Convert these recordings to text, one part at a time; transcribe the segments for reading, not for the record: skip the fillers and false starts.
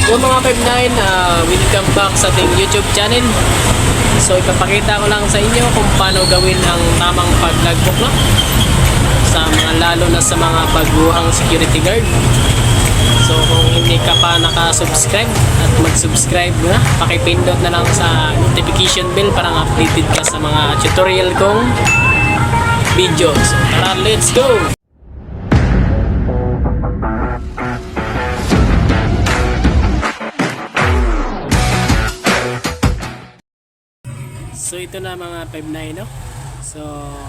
So mga 59, welcome back sa ating YouTube channel. So ipapakita ko lang sa inyo kung paano gawin ang tamang pag-logbook, no? Sa mga lalo na sa mga baguhang security guard. So kung hindi ka pa naka-subscribe at mag-subscribe na, pakipindot na lang sa notification bell para updated ka sa mga tutorial kong video. So tara, let's go! So ito na mga 5-9, no? So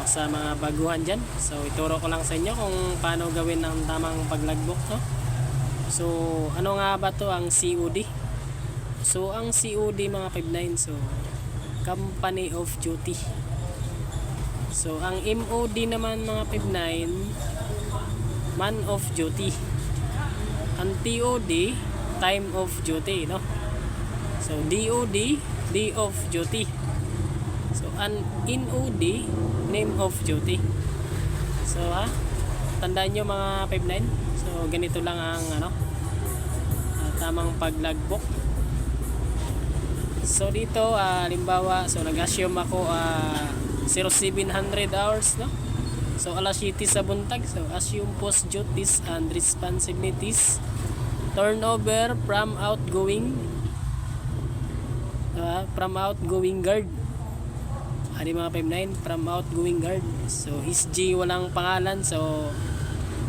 sa mga baguhan dyan, so ituro ko lang sa inyo kung paano gawin ang tamang pag-logbook, no? So ano nga ba to ang COD? So ang COD mga 5-9, so Company of Duty. So ang MOD naman mga 5-9, Man of Duty. Ang TOD, Time of Duty, no? So DOD, Day of Duty. So an NOD, Name of Duty. So tandaan nyo mga 5-9. So ganito lang ang tamang pag-logbook. So dito halimbawa, so nag-assume ako 0700 hours, no? So alas 7 sa buntag. So assume post duties and responsibilities. Turnover from outgoing guard. Ano mga 5-9 from outgoing guard. So SG walang pangalan. So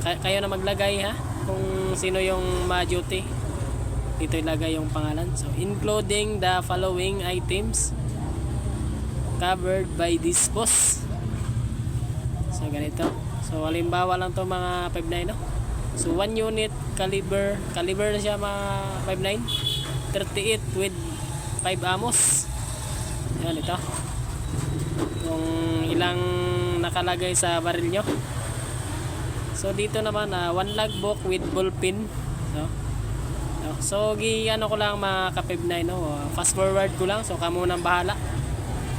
kayo na maglagay kung sino yung ma-duty. Dito ilagay yung pangalan. So including the following items covered by this post. So ganito. So halimbawa lang to mga 5-9, no? So 1 unit caliber na siya mga 5-9, 38 with 5 amos. Yan ito. Kung ilang nakalagay sa baril nyo. So dito naman 1 logbook with ballpen, no? So ano ko lang mga ka-5-9, no? Fast forward ko lang, so kamo nang bahala.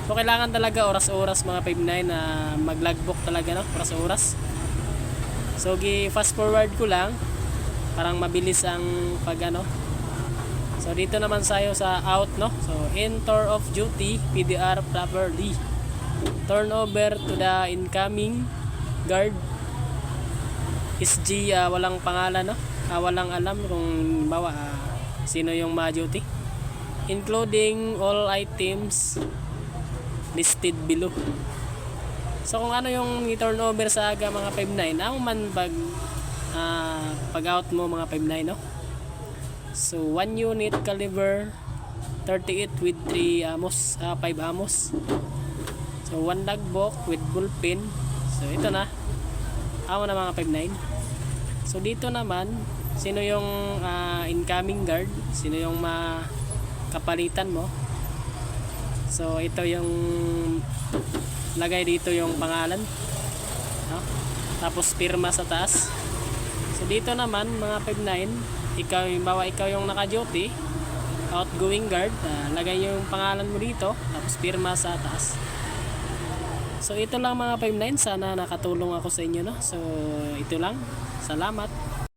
So kailangan talaga oras-oras mga 5-9 na mag-logbook talaga, no? Oras-oras. So fast forward ko lang parang mabilis ang So dito naman tayo sa out, no? So enter of duty PDR properly. Turn over to the incoming guard. SG walang pangalan, no? Walang alam kung bawa sino yung ma-duty, including all items listed below. So kung ano yung i-turn over sa aga mga 5-9, ang man pag out mo mga 5-9, no? So 1 unit caliber 38 with 3 amos, 5 amos. So 1 logbook with bullpen. So ito na. Amo na mga 5-9. So dito naman, sino yung incoming guard, sino yung makapalitan mo. So ito yung lagay dito yung pangalan, no? Tapos pirma sa taas. So dito naman mga 5-9, ikaw yung naka-duty, outgoing guard, lagay yung pangalan mo dito, tapos pirma sa taas. So ito lang mga 5-9, sana nakatulong ako sa inyo, no? So ito lang. Salamat.